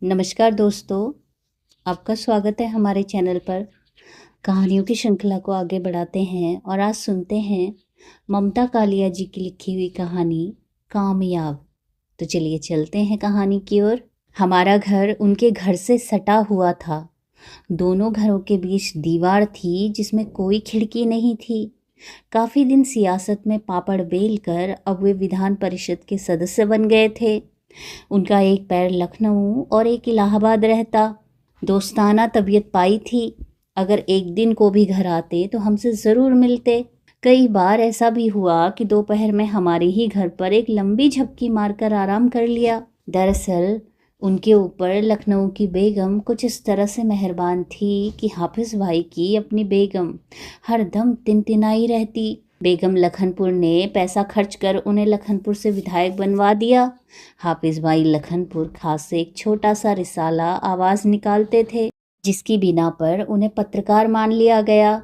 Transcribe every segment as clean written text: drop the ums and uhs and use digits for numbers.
नमस्कार दोस्तों, आपका स्वागत है हमारे चैनल पर। कहानियों की श्रृंखला को आगे बढ़ाते हैं और आज सुनते हैं ममता कालिया जी की लिखी हुई कहानी कामयाब। तो चलिए चलते हैं कहानी की ओर। हमारा घर उनके घर से सटा हुआ था। दोनों घरों के बीच दीवार थी जिसमें कोई खिड़की नहीं थी। काफ़ी दिन सियासत में पापड़ बेल कर अब वे विधान परिषद के सदस्य बन गए थे। उनका एक पैर लखनऊ और एक इलाहाबाद रहता। दोस्ताना तबीयत पाई थी। अगर एक दिन को भी घर आते तो हमसे ज़रूर मिलते। कई बार ऐसा भी हुआ कि दोपहर में हमारे ही घर पर एक लंबी झपकी मारकर आराम कर लिया। दरअसल उनके ऊपर लखनऊ की बेगम कुछ इस तरह से मेहरबान थी कि हाफिज़ भाई की अपनी बेगम हर दम तिनतिनाई रहती। बेगम लखनपुर ने पैसा खर्च कर उन्हें लखनपुर से विधायक बनवा दिया। हाफिज़ भाई लखनपुर खास से एक छोटा सा रिसाला आवाज़ निकालते थे, जिसकी बिना पर उन्हें पत्रकार मान लिया गया।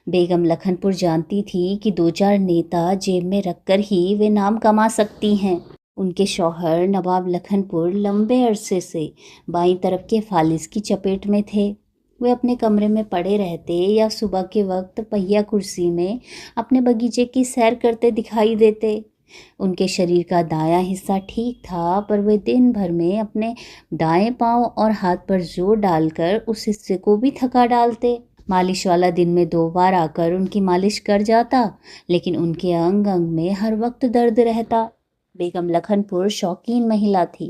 बेगम लखनपुर जानती थी कि दो चार नेता जेब में रखकर ही वे नाम कमा सकती हैं। उनके शौहर नवाब लखनपुर लंबे अरसे से बाईं तरफ के फालिस की चपेट में थे। वे अपने कमरे में पड़े रहते या सुबह के वक्त पहिया कुर्सी में अपने बगीचे की सैर करते दिखाई देते। उनके शरीर का दायां हिस्सा ठीक था, पर वे दिन भर में अपने दाएं पांव और हाथ पर जोर डालकर उस हिस्से को भी थका डालते। मालिश वाला दिन में 2 बार आकर उनकी मालिश कर जाता, लेकिन उनके अंग अंग में हर वक्त दर्द रहता। बेगम लखनपुर शौकीन महिला थी।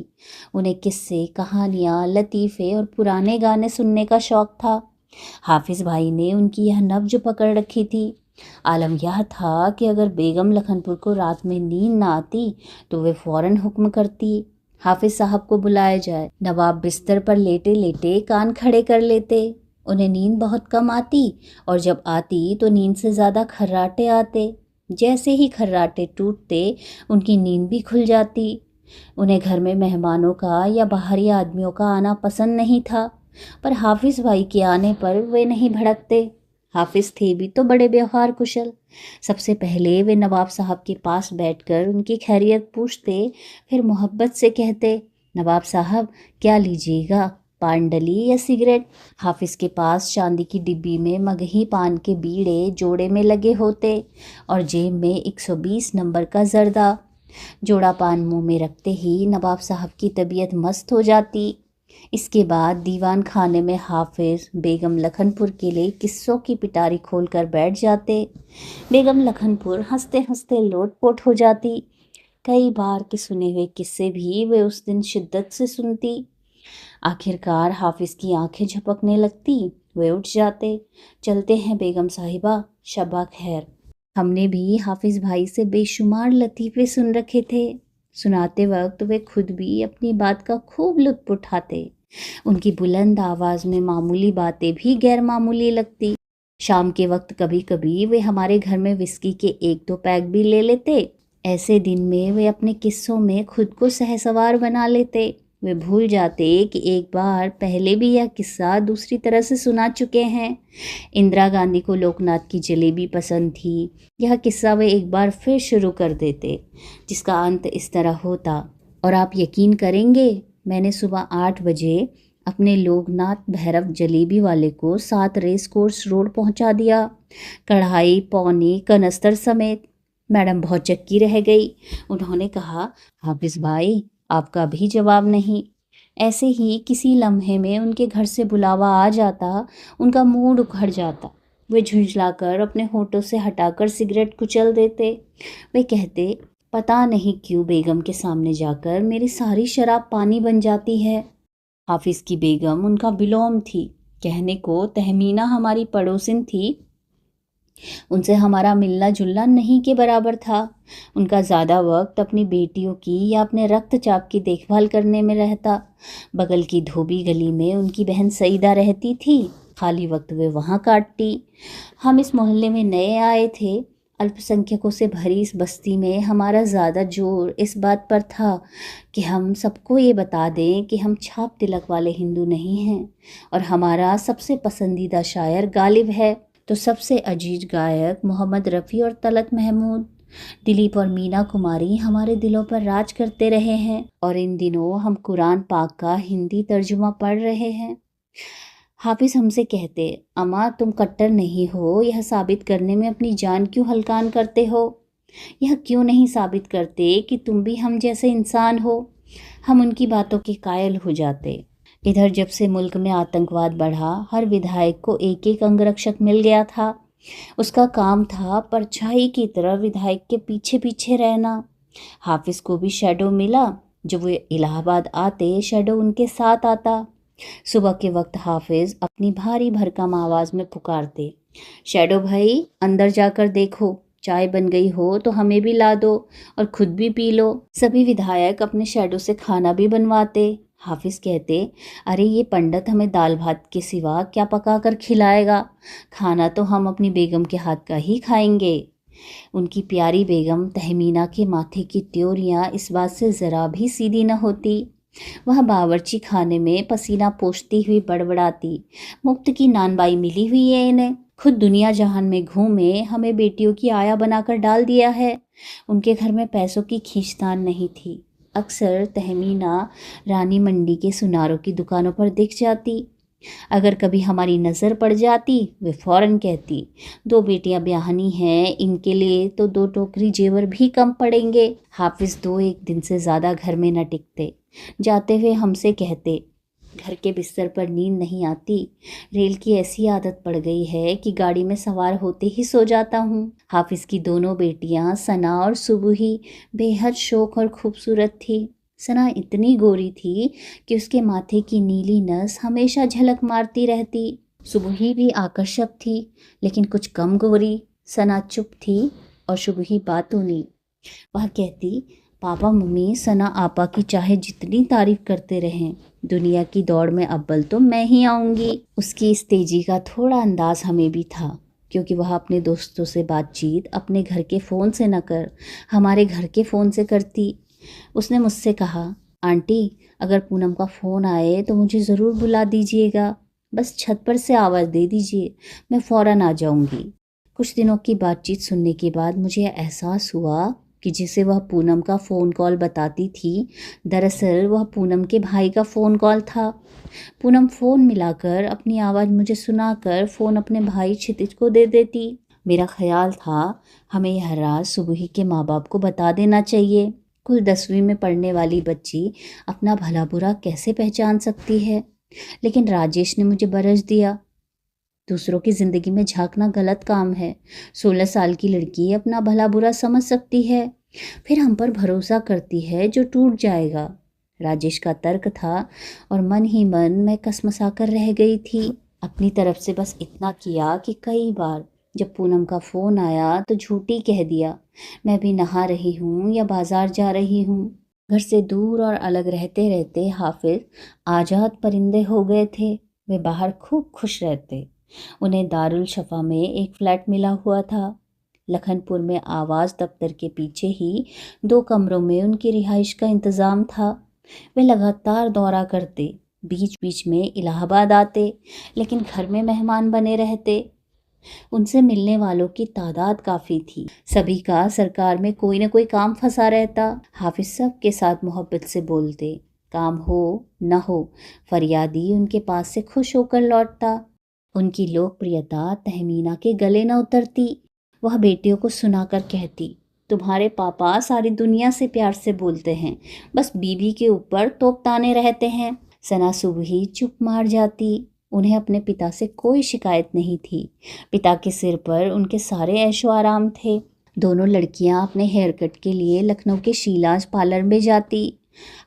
उन्हें किस्से, कहानियाँ, लतीफ़े और पुराने गाने सुनने का शौक़ था। हाफिज़ भाई ने उनकी यह नब्ज पकड़ रखी थी। आलम यह था कि अगर बेगम लखनपुर को रात में नींद ना आती तो वे फ़ौरन हुक्म करती, हाफिज़ साहब को बुलाया जाए। नवाब बिस्तर पर लेटे लेटे कान खड़े कर लेते। उन्हें नींद बहुत कम आती, और जब आती तो नींद से ज़्यादा खर्राटे आते। जैसे ही खर्राटे टूटते उनकी नींद भी खुल जाती। उन्हें घर में मेहमानों का या बाहरी आदमियों का आना पसंद नहीं था, पर हाफिज़ भाई के आने पर वे नहीं भड़कते। हाफिज़ थे भी तो बड़े व्यवहार कुशल। सबसे पहले वे नवाब साहब के पास बैठकर उनकी खैरियत पूछते, फिर मोहब्बत से कहते, नवाब साहब क्या लीजिएगा, पान डली या सिगरेट। हाफिज़ के पास चांदी की डिब्बी में मगही पान के बीड़े जोड़े में लगे होते और जेब में 120 नंबर का जर्दा। जोड़ा पान मुंह में रखते ही नवाब साहब की तबीयत मस्त हो जाती। इसके बाद दीवान खाने में हाफिज़ बेगम लखनपुर के लिए किस्सों की पिटारी खोल कर बैठ जाते। बेगम लखनपुर हंसते हंसते लोटपोट हो जाती। कई बार के सुने हुए किस्से भी वे उस दिन शिद्दत से सुनती। आखिरकार हाफिज़ की आंखें झपकने लगती। वे उठ जाते। चलते हैं बेगम साहिबा, शबा खैर। हमने भी हाफिज़ भाई से बेशुमार लतीफ़े सुन रखे थे। सुनाते वक्त वे खुद भी अपनी बात का खूब लुत्फ़ उठाते। उनकी बुलंद आवाज़ में मामूली बातें भी गैर मामूली लगती। शाम के वक्त कभी कभी वे हमारे घर में विस्की के 1-2 पैक भी ले लेते। ऐसे दिन में वे अपने किस्सों में खुद को सहसवार बना लेते। वे भूल जाते कि एक बार पहले भी यह किस्सा दूसरी तरह से सुना चुके हैं। इंदिरा गांधी को लोकनाथ की जलेबी पसंद थी। यह किस्सा वे एक बार फिर शुरू कर देते, जिसका अंत इस तरह होता। और आप यकीन करेंगे, मैंने सुबह 8 बजे अपने लोकनाथ भैरव जलेबी वाले को 7 रेस कोर्स रोड पहुंचा दिया, कढ़ाई, पौनी, कनस्तर समेत। मैडम बहुत चक्की रह गई। उन्होंने कहा, हाफिज़ भाई आपका भी जवाब नहीं। ऐसे ही किसी लम्हे में उनके घर से बुलावा आ जाता, उनका मूड उखड़ जाता। वे झुंझलाकर अपने होठों से हटाकर सिगरेट कुचल देते। वे कहते, पता नहीं क्यों बेगम के सामने जाकर मेरी सारी शराब पानी बन जाती है। हाफिज़ की बेगम उनका विलोम थी। कहने को तहमीना हमारी पड़ोसिन थी, उनसे हमारा मिलना जुलना नहीं के बराबर था। उनका ज़्यादा वक्त अपनी बेटियों की या अपने रक्तचाप की देखभाल करने में रहता। बगल की धोबी गली में उनकी बहन सईदा रहती थी। खाली वक्त वे वहाँ काटती। हम इस मोहल्ले में नए आए थे। अल्पसंख्यकों से भरी इस बस्ती में हमारा ज़्यादा जोर इस बात पर था कि हम सबको ये बता दें कि हम छाप तिलक वाले हिंदू नहीं हैं और हमारा सबसे पसंदीदा शायर गालिब है, तो सबसे अजीज गायक मोहम्मद रफ़ी और तलत महमूद। दिलीप और मीना कुमारी हमारे दिलों पर राज करते रहे हैं और इन दिनों हम कुरान पाक का हिंदी तर्जुमा पढ़ रहे हैं। हाफिज हमसे कहते, अम्मा तुम कट्टर नहीं हो, यह साबित करने में अपनी जान क्यों हल्कान करते हो? यह क्यों नहीं साबित करते कि तुम भी हम जैसे इंसान हो? हम उनकी बातों के कायल हो जाते। इधर जब से मुल्क में आतंकवाद बढ़ा, हर विधायक को एक एक अंगरक्षक मिल गया था। उसका काम था परछाई की तरह विधायक के पीछे पीछे रहना। हाफिज को भी शैडो मिला। जब वो इलाहाबाद आते, शैडो उनके साथ आता। सुबह के वक्त हाफिज अपनी भारी भरकम आवाज में पुकारते, शैडो भाई अंदर जाकर देखो, चाय बन गई हो तो हमें भी ला दो और खुद भी पी लो। सभी विधायक अपने शैडो से खाना भी बनवाते। हाफिज कहते, अरे ये पंडित हमें दाल भात के सिवा क्या पका कर खिलाएगा? खाना तो हम अपनी बेगम के हाथ का ही खाएंगे। उनकी प्यारी बेगम तहमीना के माथे की त्योरियां इस बात से ज़रा भी सीधी न होती। वह बावर्ची खाने में पसीना पोंछती हुई बड़बड़ाती, मुफ्त की नानबाई मिली हुई है इन्हें, खुद दुनिया जहान में घूमे, हमें बेटियों की आया बनाकर डाल दिया है। उनके घर में पैसों की खींचतान नहीं थी। अक्सर तहमीना रानी मंडी के सुनारों की दुकानों पर दिख जाती। अगर कभी हमारी नज़र पड़ जाती, वे फ़ौरन कहती, दो बेटियां ब्याहनी हैं, इनके लिए तो 2 टोकरी जेवर भी कम पड़ेंगे। हाफिज 2-1 दिन से ज़्यादा घर में न टिकते। जाते हुए हमसे कहते, घर के बिस्तर पर नींद नहीं आती। रेल की ऐसी आदत पड़ गई है कि गाड़ी में सवार होते ही सो जाता हूँ। हाफिज की दोनों बेटियां सना और सुबुही बेहद शौक और खूबसूरत थी। सना इतनी गोरी थी कि उसके माथे की नीली नस हमेशा झलक मारती रहती। सुबुही भी आकर्षक थी, लेकिन कुछ कम गोरी। सना चुप थी और सुबुही बातूनी। वह कहती, पापा मम्मी, सना आपा की चाहे जितनी तारीफ करते रहें, दुनिया की दौड़ में अव्वल तो मैं ही आऊँगी। उसकी इस तेजी का थोड़ा अंदाज हमें भी था, क्योंकि वह अपने दोस्तों से बातचीत अपने घर के फ़ोन से न कर हमारे घर के फ़ोन से करती। उसने मुझसे कहा, आंटी अगर पूनम का फ़ोन आए तो मुझे ज़रूर बुला दीजिएगा, बस छत पर से आवाज़ दे दीजिए, मैं फ़ौरन आ जाऊँगी। कुछ दिनों की बातचीत सुनने के बाद मुझे एहसास हुआ कि जिसे वह पूनम का फ़ोन कॉल बताती थी, दरअसल वह पूनम के भाई का फ़ोन कॉल था। पूनम फ़ोन मिलाकर अपनी आवाज़ मुझे सुनाकर फ़ोन अपने भाई क्षितिज को दे देती। मेरा ख्याल था हमें यह राज सुबुही के माँ बाप को बता देना चाहिए। कुल 10वीं में पढ़ने वाली बच्ची अपना भला बुरा कैसे पहचान सकती है? लेकिन राजेश ने मुझे बरस दिया, दूसरों की ज़िंदगी में झांकना गलत काम है। 16 साल की लड़की अपना भला बुरा समझ सकती है, फिर हम पर भरोसा करती है जो टूट जाएगा। राजेश का तर्क था और मन ही मन मैं कसमसा कर रह गई थी। अपनी तरफ से बस इतना किया कि कई बार जब पूनम का फ़ोन आया तो झूठी कह दिया, मैं भी नहा रही हूँ या बाज़ार जा रही हूँ। घर से दूर और अलग रहते रहते हाफिज आज़ाद परिंदे हो गए थे। वे बाहर खूब खुश रहते। उन्हें दारुल शफा में एक फ्लैट मिला हुआ था। लखनपुर में आवाज़ दफ्तर के पीछे ही 2 कमरों में उनकी रिहाइश का इंतज़ाम था। वे लगातार दौरा करते, बीच बीच में इलाहाबाद आते, लेकिन घर में मेहमान बने रहते। उनसे मिलने वालों की तादाद काफ़ी थी। सभी का सरकार में कोई न कोई काम फंसा रहता। हाफिज सब के साथ मोहब्बत से बोलते, काम हो न हो, फरियादी उनके पास से खुश होकर लौटता। उनकी लोकप्रियता तहमीना के गले न उतरती। वह बेटियों को सुनाकर कहती, तुम्हारे पापा सारी दुनिया से प्यार से बोलते हैं, बस बीवी के ऊपर तोप ताने रहते हैं। सना सुबही चुप मार जाती। उन्हें अपने पिता से कोई शिकायत नहीं थी। पिता के सिर पर उनके सारे ऐशो आराम थे। दोनों लड़कियां अपने हेयर कट के लिए लखनऊ के शीलाज पार्लर में जाती।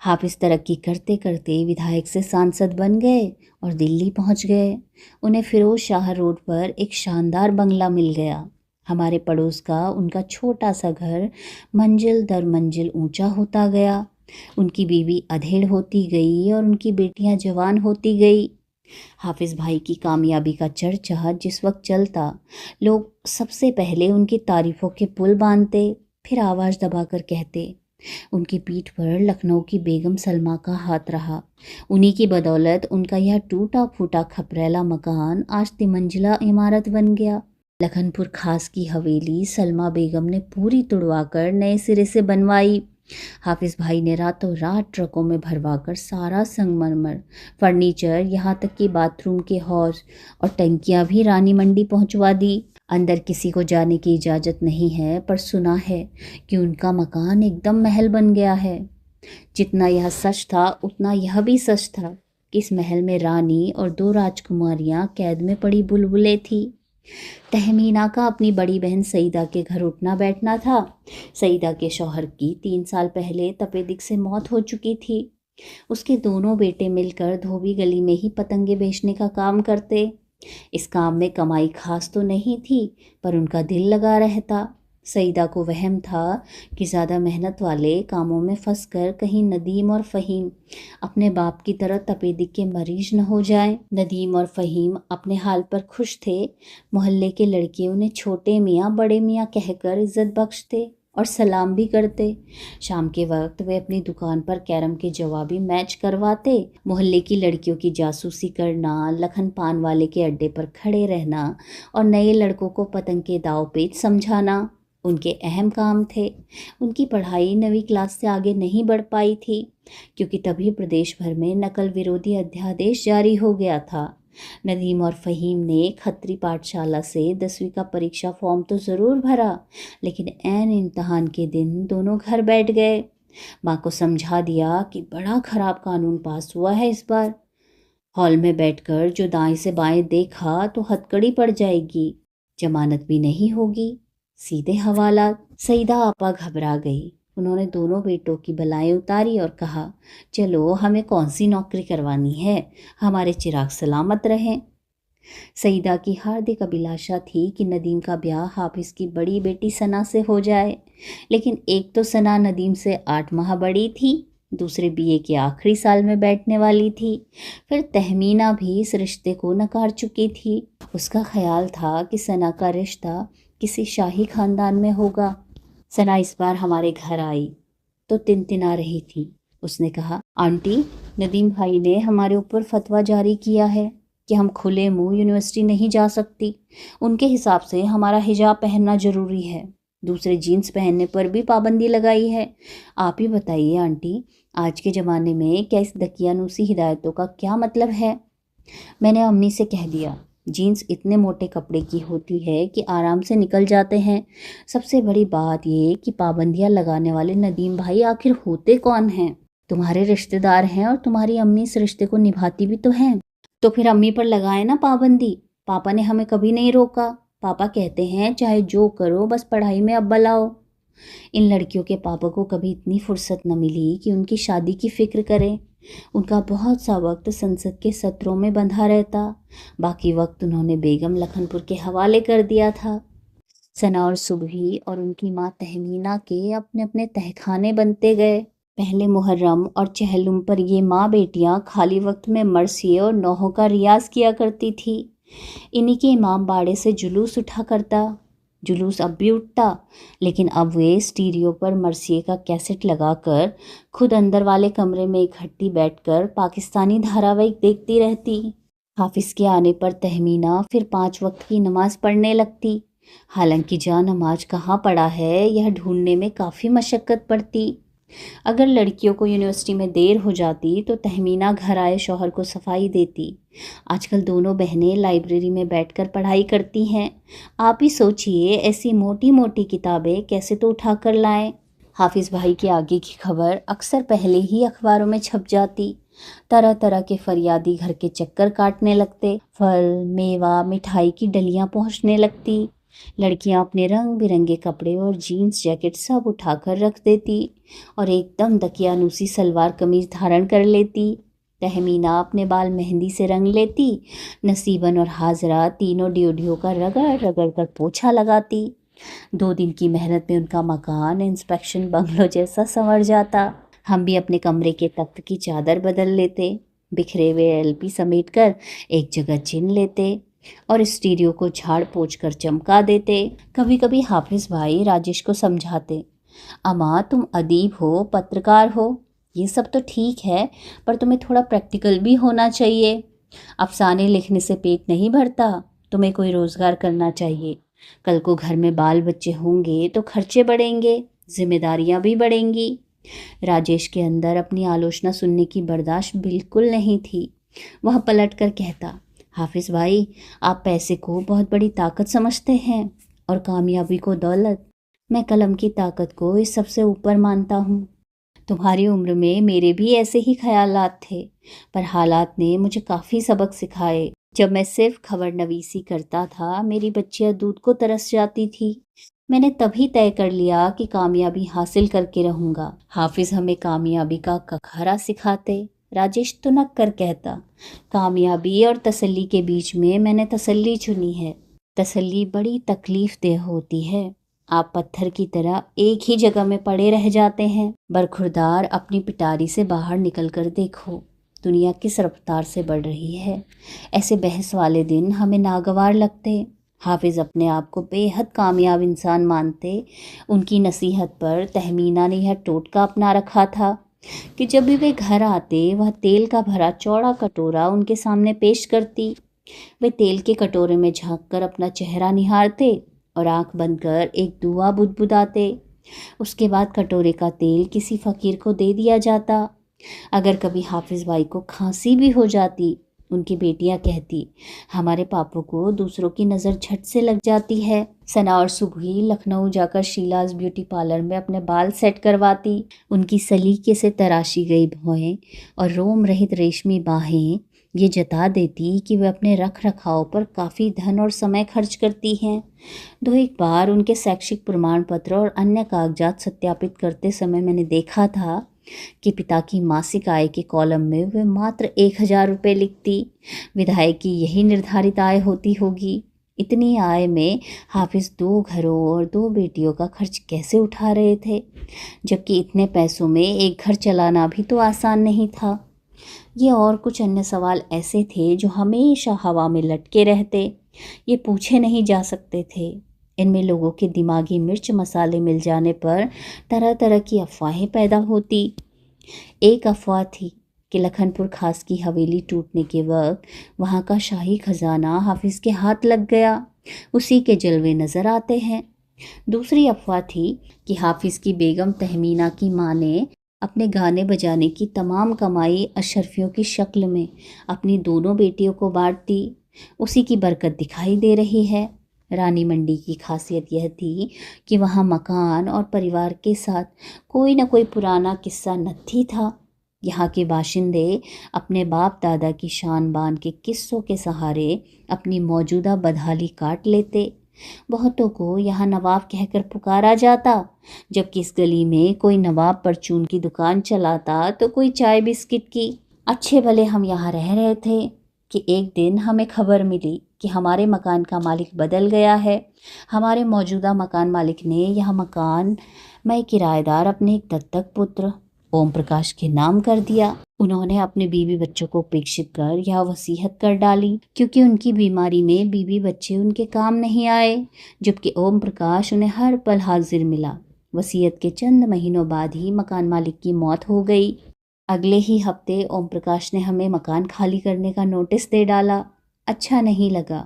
हाफिज तरक्की करते करते विधायक से सांसद बन गए और दिल्ली पहुंच गए। उन्हें फिरोज शाह रोड पर एक शानदार बंगला मिल गया। हमारे पड़ोस का उनका छोटा सा घर मंजिल दर मंजिल ऊंचा होता गया। उनकी बीवी अधेड़ होती गई और उनकी बेटियां जवान होती गई। हाफिज भाई की कामयाबी का चर्चा जिस वक्त चलता, लोग सबसे पहले उनकी तारीफों के पुल बांधते, फिर आवाज़ दबाकर कहते, उनकी पीठ पर लखनऊ की बेगम सलमा का हाथ रहा। उन्हीं की बदौलत उनका यह टूटा फूटा खपरेला मकान आज 3 मंजिला इमारत बन गया। लखन पुर खास की हवेली सलमा बेगम ने पूरी तुड़वा कर नए सिरे से बनवाई। हाफिज भाई ने रातों रात ट्रकों में भरवाकर सारा संगमरमर, फर्नीचर, यहाँ तक कि बाथरूम के हौज और टंकियाँ भी रानी मंडी पहुँचवा दी। अंदर किसी को जाने की इजाज़त नहीं है, पर सुना है कि उनका मकान एकदम महल बन गया है। जितना यह सच था उतना यह भी सच था कि इस महल में रानी और 2 राजकुमारियां कैद में पड़ी बुलबुलें थी। तहमीना का अपनी बड़ी बहन सईदा के घर उठना बैठना था। सईदा के शौहर की 3 साल पहले तपेदिक से मौत हो चुकी थी। उसके दोनों बेटे मिलकर धोबी गली में ही पतंगे बेचने का काम करते। इस काम में कमाई खास तो नहीं थी, पर उनका दिल लगा रहता। सईदा को वहम था कि ज़्यादा मेहनत वाले कामों में फंसकर कहीं नदीम और फ़हीम अपने बाप की तरह तपेदिक के मरीज न हो जाएं। नदीम और फ़हीम अपने हाल पर खुश थे। मोहल्ले के लड़के उन्हें छोटे मियाँ बड़े मियाँ कहकर इज़्ज़त बख्शते और सलाम भी करते। शाम के वक्त वे अपनी दुकान पर कैरम के जवाबी मैच करवाते। मोहल्ले की लड़कियों की जासूसी करना, लखन पान वाले के अड्डे पर खड़े रहना और नए लड़कों को पतंग के दाव पेच समझाना उनके अहम काम थे। उनकी पढ़ाई 9वीं क्लास से आगे नहीं बढ़ पाई थी, क्योंकि तभी प्रदेश भर में नकल विरोधी अध्यादेश जारी हो गया था। नदीम और फ़हीम ने खत्री पाठशाला से 10वीं का परीक्षा फॉर्म तो ज़रूर भरा, लेकिन ऐन इम्तहान के दिन दोनों घर बैठ गए। माँ को समझा दिया कि बड़ा ख़राब कानून पास हुआ है इस बार। हॉल में बैठकर जो दाएं से बाएं देखा तो हथकड़ी पड़ जाएगी, जमानत भी नहीं होगी, सीधे हवाला। सईदा आपा घबरा गई। उन्होंने दोनों बेटों की बलाएं उतारी और कहा, चलो हमें कौन सी नौकरी करवानी है, हमारे चिराग सलामत रहें। सईदा की हार्दिक अभिलाषा थी कि नदीम का ब्याह हाफिज की बड़ी बेटी सना से हो जाए, लेकिन एक तो सना नदीम से 8 माह बड़ी थी, दूसरे बीए के आखिरी साल में बैठने वाली थी। फिर तहमीना भी इस रिश्ते को नकार चुकी थी। उसका ख्याल था कि सना का रिश्ता किसी शाही खानदान में होगा। सना इस बार हमारे घर आई तो तिनतिना रही थी। उसने कहा, आंटी, नदीम भाई ने हमारे ऊपर फतवा जारी किया है कि हम खुले मुंह यूनिवर्सिटी नहीं जा सकती। उनके हिसाब से हमारा हिजाब पहनना ज़रूरी है। दूसरे जीन्स पहनने पर भी पाबंदी लगाई है। आप ही बताइए आंटी, आज के ज़माने में क्या इस दकियानूसी हिदायतों का क्या मतलब है? मैंने अम्मी से कह दिया, जीन्स इतने मोटे कपड़े की होती है कि आराम से निकल जाते हैं। सबसे बड़ी बात ये कि पाबंदियाँ लगाने वाले नदीम भाई आखिर होते कौन हैं? तुम्हारे रिश्तेदार हैं और तुम्हारी अम्मी इस रिश्ते को निभाती भी तो हैं। तो फिर अम्मी पर लगाए ना पाबंदी। पापा ने हमें कभी नहीं रोका। पापा कहते हैं चाहे जो करो, बस पढ़ाई में अव्वल आओ। इन लड़कियों के पापा को कभी इतनी फुर्सत न मिली कि उनकी शादी की फिक्र करें। उनका बहुत सा वक्त संसद के सत्रों में बंधा रहता, बाकी वक्त उन्होंने बेगम लखनपुर के हवाले कर दिया था। सना और सुबही और उनकी माँ तहमीना के अपने अपने तहखाने बनते गए। पहले मुहर्रम और चहलुम पर ये माँ बेटियाँ खाली वक्त में मरसिए और नौहों का रियाज किया करती थी। इन्हीं के इमाम बाड़े से जुलूस उठा करता। जुलूस अब भी उठता, लेकिन अब वे स्टीरियो पर मरसिए का कैसेट लगाकर खुद अंदर वाले कमरे में इकट्ठी बैठकर पाकिस्तानी धारावाहिक देखती रहती। हाफिज के आने पर तहमीना फिर 5 वक्त की नमाज पढ़ने लगती। हालांकि जहाँ नमाज कहाँ पढ़ा है यह ढूंढने में काफ़ी मशक्क़त पड़ती। अगर लड़कियों को यूनिवर्सिटी में देर हो जाती तो तहमीना घर आए शौहर को सफाई देती। आजकल दोनों बहनें लाइब्रेरी में बैठकर पढ़ाई करती हैं। आप ही सोचिए, ऐसी मोटी मोटी किताबें कैसे तो उठा कर लाएं। हाफिज भाई के आगे की खबर अक्सर पहले ही अखबारों में छप जाती। तरह तरह के फरियादी घर के चक्कर काटने लगते। फल, मेवा, मिठाई की डलियां पहुंचने लगती। लड़कियां अपने रंग बिरंगे कपड़े और जीन्स जैकेट सब उठाकर रख देती और एकदम दकियानूसी सलवार कमीज धारण कर लेती। तहमीना अपने बाल मेहंदी से रंग लेती। नसीबन और हाजरा तीनों ड्योढ़ियों का रगड़ रगड़ कर पोछा लगाती। 2 दिन की मेहनत में उनका मकान इंस्पेक्शन बंगलो जैसा संवर जाता। हम भी अपने कमरे के तख्त की चादर बदल लेते, बिखरे हुए एलपी समेटकर एक जगह चिन लेते और स्टीरियो को झाड़ पोंछ कर चमका देते। कभी कभी हाफिज भाई राजेश को समझाते, अम्मा तुम अदीब हो, पत्रकार हो, ये सब तो ठीक है, पर तुम्हें थोड़ा प्रैक्टिकल भी होना चाहिए। अफसाने लिखने से पेट नहीं भरता, तुम्हें कोई रोज़गार करना चाहिए। کل کو گھر میں بال بچے ہوں گے تو خرچے بڑھیں گے، ذمہ داریاں بھی بڑھیں گی۔ راجیش کے اندر اپنی آلوچنا سننے کی برداشت بالکل نہیں تھی۔ وہ پلٹ کر کہتا، حافظ بھائی، آپ پیسے کو بہت بڑی طاقت سمجھتے ہیں اور کامیابی کو دولت۔ میں قلم کی طاقت کو اس سب سے اوپر مانتا ہوں۔ تمہاری عمر میں میرے بھی ایسے ہی خیالات تھے، پر حالات نے مجھے کافی سبق سکھائے۔ جب میں صرف خبر نویسی کرتا تھا، میری بچیاں دودھ کو ترس جاتی تھی۔ میں نے تبھی طے کر لیا کہ کامیابی حاصل کر کے رہوں گا۔ حافظ ہمیں کامیابی کا ککھارا سکھاتے، راجیش تنک کر کہتا۔ کامیابی اور تسلی کے بیچ میں نے تسلی چنی ہے۔ تسلی بڑی تکلیف دہ ہوتی ہے۔ آپ پتھر کی طرح ایک ہی جگہ میں پڑے رہ جاتے ہیں۔ برخوردار اپنی پٹاری سے باہر نکل کر دیکھو، دنیا کس رفتار سے بڑھ رہی ہے۔ ایسے بحث والے دن ہمیں ناگوار لگتے۔ حافظ اپنے آپ کو بے حد کامیاب انسان مانتے۔ ان کی نصیحت پر تہمینہ نے یہ ٹوٹکا اپنا رکھا تھا کہ جب بھی وہ گھر آتے، وہ تیل کا بھرا چوڑا کٹورا ان کے سامنے پیش کرتی۔ وہ تیل کے کٹورے میں جھانک کر اپنا چہرہ نہارتے اور آنکھ بند کر ایک دعا بدبداتے۔ اس کے بعد کٹورے کا تیل کسی فقیر کو دے دیا جاتا۔ اگر کبھی حافظ بھائی کو کھانسی بھی ہو جاتی، ان کی بیٹیاں کہتی، ہمارے پاپوں کو دوسروں کی نظر جھٹ سے لگ جاتی ہے۔ ثنا اور سبھی لکھنؤ جا کر شیلاز بیوٹی پارلر میں اپنے بال سیٹ کرواتی۔ ان کی سلیقے سے تراشی گئی بھویں اور روم رہت ریشمی باہیں یہ جتا دیتی کہ وہ اپنے رکھ رکھاؤ پر کافی دھن اور سمے خرچ کرتی ہیں۔ دو ایک بار ان کے شیکشک پرمان پتر اور انیہ کاغذات ستیاپت کرتے سمے میں نے دیکھا تھا کہ پتا کی ماسک آئے کے کالم میں وہ ماتر 1000 روپے لکھتی۔ ودھائک کی یہی نردھارت آئے ہوتی ہوگی۔ اتنی آئے میں حافظ 2 گھروں اور 2 بیٹیوں کا خرچ کیسے اٹھا رہے تھے، جبکہ اتنے پیسوں میں ایک گھر چلانا بھی تو آسان نہیں تھا۔ یہ اور کچھ انیہ سوال ایسے تھے جو ہمیشہ ہوا میں لٹکے رہتے، یہ پوچھے نہیں جا سکتے تھے۔ ان میں لوگوں کے دماغی مرچ مسالے مل جانے پر طرح طرح کی افواہیں پیدا ہوتی۔ ایک افواہ تھی کہ لکھن پور خاص کی حویلی ٹوٹنے کے وقت وہاں کا شاہی خزانہ حافظ کے ہاتھ لگ گیا، اسی کے جلوے نظر آتے ہیں۔ دوسری افواہ تھی کہ حافظ کی بیگم تہمینہ کی ماں نے اپنے گانے بجانے کی تمام کمائی اشرفیوں کی شکل میں اپنی دونوں بیٹیوں کو بانٹ دی، اسی کی برکت دکھائی دے رہی ہے۔ رانی منڈی کی خاصیت یہ تھی کہ وہاں مکان اور پریوار کے ساتھ کوئی نہ کوئی پرانا قصہ نتھی تھا۔ یہاں کے باشندے اپنے باپ دادا کی شان بان کے قصوں کے سہارے اپنی موجودہ بدحالی کاٹ لیتے۔ بہتوں کو یہاں نواب کہہ کر پکارا جاتا، جبکہ اس گلی میں کوئی نواب پرچون کی دکان چلاتا تو کوئی چائے بسکٹ کی۔ اچھے بھلے ہم یہاں رہ رہے تھے کہ ایک دن ہمیں خبر ملی کہ ہمارے مکان کا مالک بدل گیا ہے۔ ہمارے موجودہ مکان مالک نے یہ مکان میں کرایہ دار اپنے ایک دتک پتر اوم پرکاش کے نام کر دیا۔ انہوں نے اپنے بیوی بچوں کو اپیکشت کر یہ وصیت کر ڈالی، کیونکہ ان کی بیماری میں بیوی بچے ان کے کام نہیں آئے، جبکہ اوم پرکاش انہیں ہر پل حاضر ملا۔ وصیت کے چند مہینوں بعد ہی مکان مالک کی موت ہو گئی۔ اگلے ہی ہفتے اوم پرکاش نے ہمیں مکان خالی کرنے کا نوٹس دے ڈالا۔ اچھا نہیں لگا۔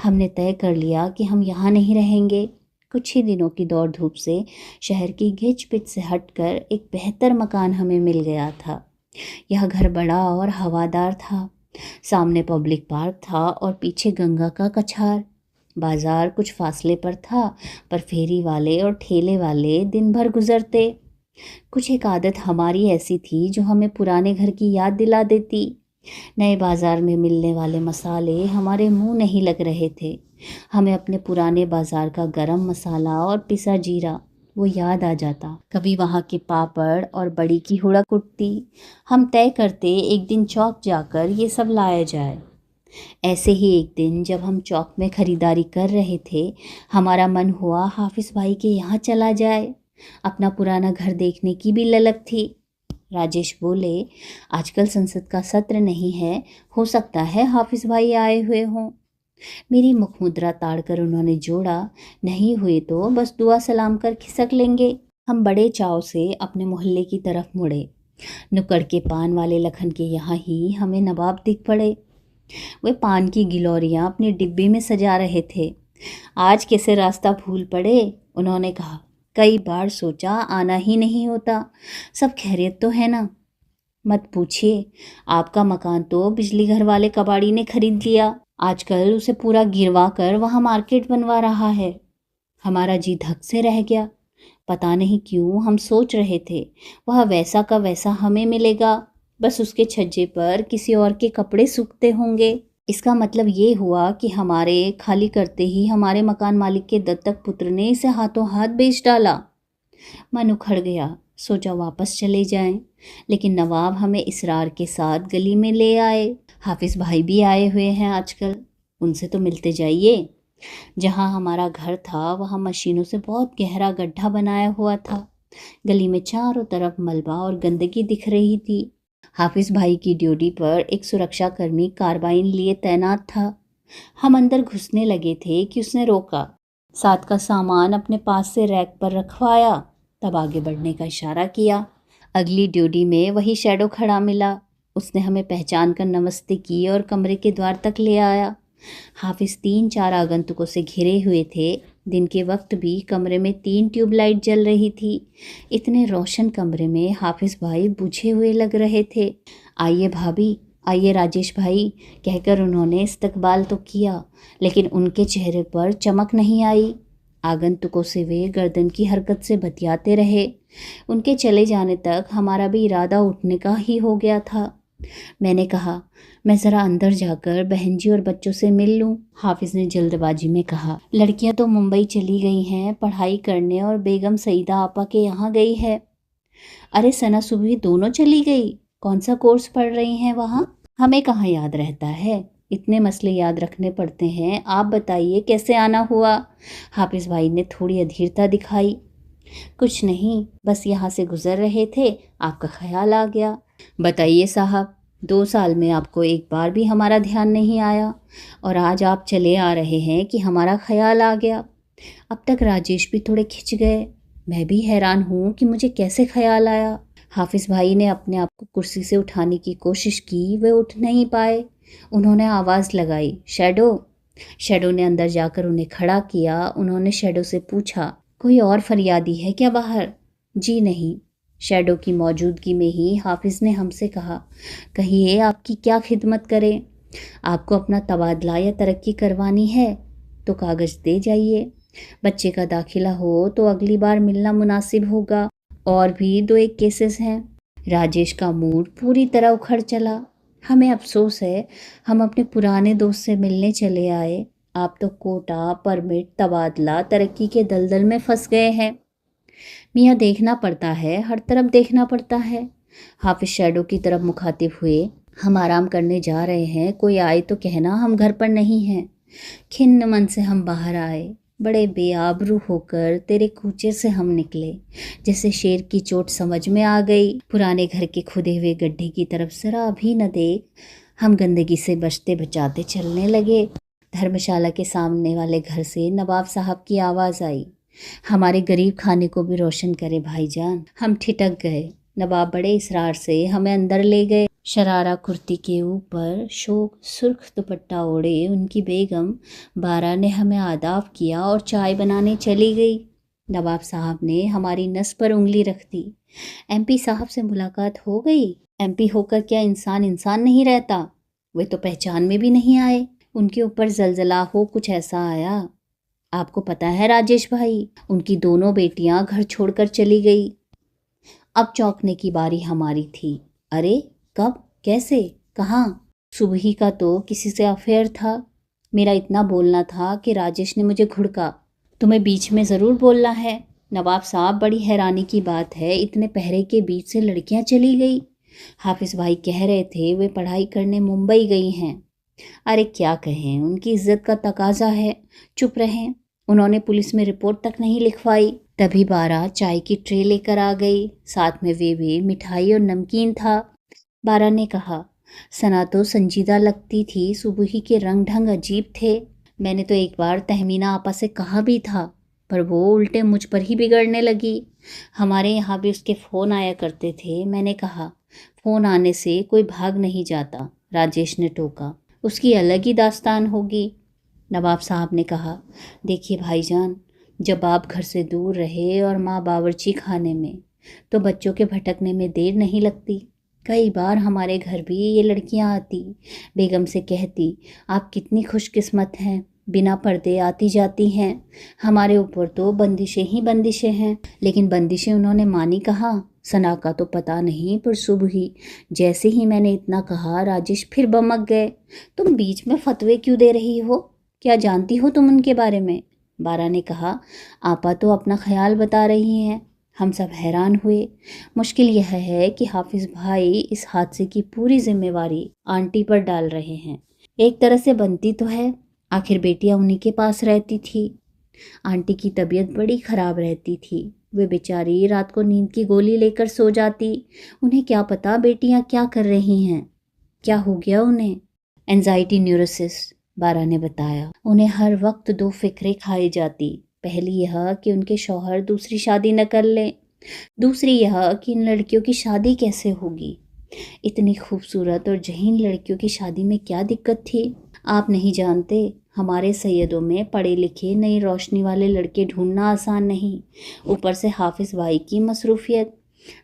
ہم نے طے کر لیا کہ ہم یہاں نہیں رہیں گے۔ کچھ ہی دنوں کی دوڑ دھوپ سے شہر کی گھچ پچ سے ہٹ کر ایک بہتر مکان ہمیں مل گیا تھا۔ یہ گھر بڑا اور ہوادار تھا۔ سامنے پبلک پارک تھا اور پیچھے گنگا کا کچھار۔ بازار کچھ فاصلے پر تھا، پر پھیری والے اور ٹھیلے والے دن بھر گزرتے۔ کچھ ایک عادت ہماری ایسی تھی جو ہمیں پرانے گھر کی یاد دلا دیتی۔ نئے بازار میں ملنے والے مسالے ہمارے منہ نہیں لگ رہے تھے۔ ہمیں اپنے پرانے بازار کا گرم مسالہ اور پسا جیرا وہ یاد آ جاتا۔ کبھی وہاں کے پاپڑ اور بڑی کی ہڑک اٹھتی۔ ہم طے کرتے ایک دن چوک جا کر یہ سب لایا جائے۔ ایسے ہی ایک دن جب ہم چوک میں خریداری کر رہے تھے، ہمارا من ہوا حافظ بھائی کے یہاں چلا جائے۔ اپنا پرانا گھر دیکھنے کی بھی للک تھی۔ راجیش بولے، آج کل سنسد کا ستر نہیں ہے، ہو سکتا ہے حافظ بھائی آئے ہوئے ہوں۔ میری مکھ مدرا تاڑ کر انہوں نے جوڑا، نہیں ہوئے تو بس دعا سلام کر کھسک لیں گے۔ ہم بڑے چاؤ سے اپنے محلے کی طرف مڑے۔ نکڑ کے پان والے لکھن کے یہاں ہی ہمیں نواب دکھ پڑے۔ وہ پان کی گلوریاں اپنے ڈبے میں سجا رہے تھے۔ آج کیسے راستہ بھول پڑے؟ انہوں نے کہا۔ کئی بار سوچا آنا ہی نہیں ہوتا۔ سب خیریت تو ہے نا؟ مت پوچھیے، آپ کا مکان تو بجلی گھر والے کباڑی نے خرید لیا، آج کل اسے پورا گروا کر وہاں مارکیٹ بنوا رہا ہے۔ ہمارا جی دھک سے رہ گیا۔ پتہ نہیں کیوں ہم سوچ رہے تھے وہ ویسا کا ویسا ہمیں ملے گا، بس اس کے چھجے پر کسی اور کے کپڑے سوکھتے ہوں گے۔ اس کا مطلب یہ ہوا کہ ہمارے خالی کرتے ہی ہمارے مکان مالک کے دتک پتر نے اسے ہاتھوں ہاتھ بیچ ڈالا۔ من اکھڑ گیا، سوچا واپس چلے جائیں، لیکن نواب ہمیں اصرار کے ساتھ گلی میں لے آئے۔ حافظ بھائی بھی آئے ہوئے ہیں آج کل، ان سے تو ملتے جائیے۔ جہاں ہمارا گھر تھا وہاں مشینوں سے بہت گہرا گڈھا بنایا ہوا تھا، گلی میں چاروں طرف ملبہ اور گندگی دکھ رہی تھی۔ حافظ بھائی کی ڈیوٹی پر ایک سرکشا کرمی کاربائن لیے تعینات تھا۔ ہم اندر گھسنے لگے تھے کہ اس نے روکا، ساتھ کا سامان اپنے پاس سے ریک پر رکھوایا، تب آگے بڑھنے کا اشارہ کیا۔ اگلی ڈیوٹی میں وہی شیڈو کھڑا ملا، اس نے ہمیں پہچان کر نمستے کی اور کمرے کے دوار تک لے آیا۔ حافظ 3-4 آگنتکوں سے گھرے ہوئے تھے، دن کے وقت بھی کمرے میں 3 ٹیوب لائٹ جل رہی تھی۔ اتنے روشن کمرے میں حافظ بھائی بجھے ہوئے لگ رہے تھے۔ آئیے بھابھی، آئیے راجیش بھائی کہہ کر انہوں نے استقبال تو کیا، لیکن ان کے چہرے پر چمک نہیں آئی۔ آگنتکوں سے وہ گردن کی حرکت سے بتیاتے رہے۔ ان کے چلے جانے تک ہمارا بھی ارادہ اٹھنے کا ہی ہو گیا تھا۔ میں نے کہا، میں ذرا اندر جا کر بہن جی اور بچوں سے مل لوں۔ حافظ نے جلد بازی میں کہا، لڑکیاں تو ممبئی چلی گئی ہیں پڑھائی کرنے، اور بیگم سعیدہ آپا کے یہاں گئی ہے۔ ارے ثنا صبحی دونوں چلی گئی؟ کون سا کورس پڑھ رہی ہیں وہاں؟ ہمیں کہاں یاد رہتا ہے، اتنے مسئلے یاد رکھنے پڑتے ہیں، آپ بتائیے کیسے آنا ہوا؟ حافظ بھائی نے تھوڑی ادھیرتا دکھائی۔ کچھ نہیں، بس یہاں سے گزر رہے تھے، آپ کا خیال آ گیا۔ بتائیے صاحب، 2 سال میں آپ کو ایک بار بھی ہمارا دھیان نہیں آیا، اور آج آپ چلے آ رہے ہیں کہ ہمارا خیال آ گیا۔ اب تک راجیش بھی تھوڑے کھچ گئے، میں بھی حیران ہوں کہ مجھے کیسے خیال آیا۔ حافظ بھائی نے اپنے آپ کو کرسی سے اٹھانے کی کوشش کی، وہ اٹھ نہیں پائے۔ انہوں نے آواز لگائی، شیڈو۔ شیڈو نے اندر جا کر انہیں کھڑا کیا۔ انہوں نے شیڈو سے پوچھا، کوئی اور فریادی ہے کیا باہر؟ جی نہیں۔ شیڈو کی موجودگی میں ہی حافظ نے ہم سے کہا، کہیے آپ کی کیا خدمت کریں؟ آپ کو اپنا تبادلہ یا ترقی کروانی ہے تو کاغذ دے جائیے، بچے کا داخلہ ہو تو اگلی بار ملنا مناسب ہوگا، اور بھی 2-1 کیسز ہیں۔ راجیش کا موڈ پوری طرح اکھڑ چلا۔ ہمیں افسوس ہے، ہم اپنے پرانے دوست سے ملنے چلے آئے، آپ تو کوٹا، پرمٹ، تبادلہ، ترقی کے دلدل میں پھنس گئے ہیں۔ میاں دیکھنا پڑتا ہے، ہر طرف دیکھنا پڑتا ہے۔ حافظ شیڈو کی طرف مخاطب ہوئے، ہم آرام کرنے جا رہے ہیں، کوئی آئے تو کہنا ہم گھر پر نہیں ہیں۔ کھن من سے ہم باہر آئے، بڑے بے آبرو ہو کر تیرے کوچے سے ہم نکلے، جیسے شیر کی چوٹ سمجھ میں آ گئی۔ پرانے گھر کے کھدے ہوئے گڈھے کی طرف ذرا بھی نہ دیکھ، ہم گندگی سے بچتے بچاتے چلنے لگے۔ دھرمشالہ کے سامنے والے گھر سے نواب صاحب کی آواز آئی، ہمارے غریب خانے کو بھی روشن کرے بھائی جان۔ ہم ٹھٹک گئے۔ نواب بڑے اصرار سے ہمیں اندر لے گئے۔ شرارہ کرتی کے اوپر شوق سرخ دوپٹہ اوڑھے ان کی بیگم بارہ نے ہمیں آداب کیا اور چائے بنانے چلی گئی۔ نواب صاحب نے ہماری نس پر انگلی رکھ دی، ایم پی صاحب سے ملاقات ہو گئی؟ ایم پی ہو کر کیا انسان انسان نہیں رہتا؟ وہ تو پہچان میں بھی نہیں آئے، ان کے اوپر زلزلہ ہو کچھ ایسا آیا۔ آپ کو پتہ ہے راجیش بھائی، ان کی دونوں بیٹیاں گھر چھوڑ کر چلی گئی۔ اب چونکنے کی باری ہماری تھی۔ ارے کب، کیسے، کہاں؟ صبح ہی کا تو کسی سے افیئر تھا۔ میرا اتنا بولنا تھا کہ راجیش نے مجھے گھڑکا، تمہیں بیچ میں ضرور بولنا ہے۔ نواب صاحب بڑی حیرانی کی بات ہے، اتنے پہرے کے بیچ سے لڑکیاں چلی گئی۔ حافظ بھائی کہہ رہے تھے وہ پڑھائی کرنے ممبئی گئی ہیں۔ ارے کیا کہیں، ان کی عزت کا تقاضا ہے، چپ رہیں۔ انہوں نے پولیس میں رپورٹ تک نہیں لکھوائی۔ تبھی بارہ چائے کی ٹرے لے کر آ گئی، ساتھ میں بھی مٹھائی اور نمکین تھا۔ بارہ نے کہا، ثنا تو سنجیدہ لگتی تھی، صبح کے رنگ ڈھنگ عجیب تھے۔ میں نے تو ایک بار تہمینہ آپا سے کہا بھی تھا، پر وہ الٹے مجھ پر ہی بگڑنے لگی۔ ہمارے یہاں بھی اس کے فون آیا کرتے تھے۔ میں نے کہا، فون آنے سے کوئی بھاگ نہیں جاتا۔ راجیش نے ٹوکا، اس کی الگ ہی داستان ہوگی۔ नवाब साहब ने कहा, देखिए भाईजान, जब आप घर से दूर रहे और माँ बावर्ची खाने में, तो बच्चों के भटकने में देर नहीं लगती। कई बार हमारे घर भी ये लड़कियां आती, बेगम से कहती, आप कितनी खुशकिस्मत हैं, बिना पर्दे आती जाती हैं। हमारे ऊपर तो बंदिशें ही बंदिशें हैं। लेकिन बंदिशें उन्होंने मानी कहाँ। सना का तो पता नहीं, पर सुबह ही जैसे ही मैंने इतना कहा, राजेश फिर बमक गए। तुम बीच में फतवे क्यों दे रही हो? क्या जानती हो तुम उनके बारे में? बारा ने कहा, आपा तो अपना ख्याल बता रही हैं। हम सब हैरान हुए। मुश्किल यह है कि हाफिज़ भाई इस हादसे की पूरी जिम्मेवारी आंटी पर डाल रहे हैं। एक तरह से बनती तो है, आखिर बेटियां उन्हीं के पास रहती थी। आंटी की तबीयत बड़ी ख़राब रहती थी। वे बेचारी रात को नींद की गोली लेकर सो जाती। उन्हें क्या पता बेटियां क्या कर रही हैं, क्या हो गया उन्हें। एंजाइटी न्यूरोसिस, बारा ने बताया। उन्हें हर वक्त दो फिक्रें खाई जाती। पहली यह कि उनके शौहर दूसरी शादी न कर लें, दूसरी यह कि इन लड़कियों की शादी कैसे होगी। इतनी खूबसूरत और जहीन लड़कियों की शादी में क्या दिक्कत थी? आप नहीं जानते, हमारे सैयदों में पढ़े लिखे नई रोशनी वाले लड़के ढूंढना आसान नहीं। ऊपर से हाफिज़ भाई की मसरूफियत।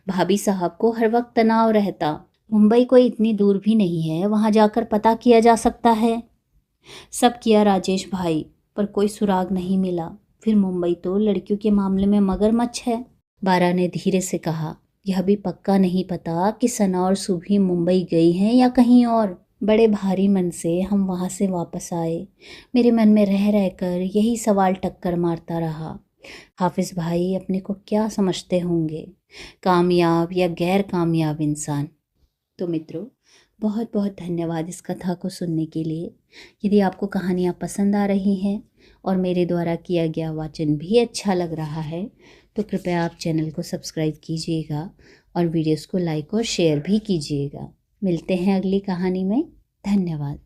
भाभी साहब को हर वक्त तनाव रहता। मुंबई कोई इतनी दूर भी नहीं है, वहाँ जाकर पता किया जा सकता है। सब किया राजेश भाई, पर कोई सुराग नहीं मिला। फिर मुंबई तो लड़कियों के मामले में मगरमच्छ है। बारा ने धीरे से कहा, यह भी पक्का नहीं पता कि सना और सुबही मुंबई गई हैं या कहीं और। बड़े भारी मन से हम वहाँ से वापस आए। मेरे मन में रह रहकर यही सवाल टक्कर मारता रहा, हाफिज़ भाई अपने को क्या समझते होंगे, कामयाब या गैर कामयाब इंसान। तो मित्रों, बहुत बहुत धन्यवाद इस कथा को सुनने के लिए। यदि आपको कहानियाँ पसंद आ रही हैं और मेरे द्वारा किया गया वाचन भी अच्छा लग रहा है, तो कृपया आप चैनल को सब्सक्राइब कीजिएगा और वीडियोस को लाइक और शेयर भी कीजिएगा। मिलते हैं अगली कहानी में। धन्यवाद।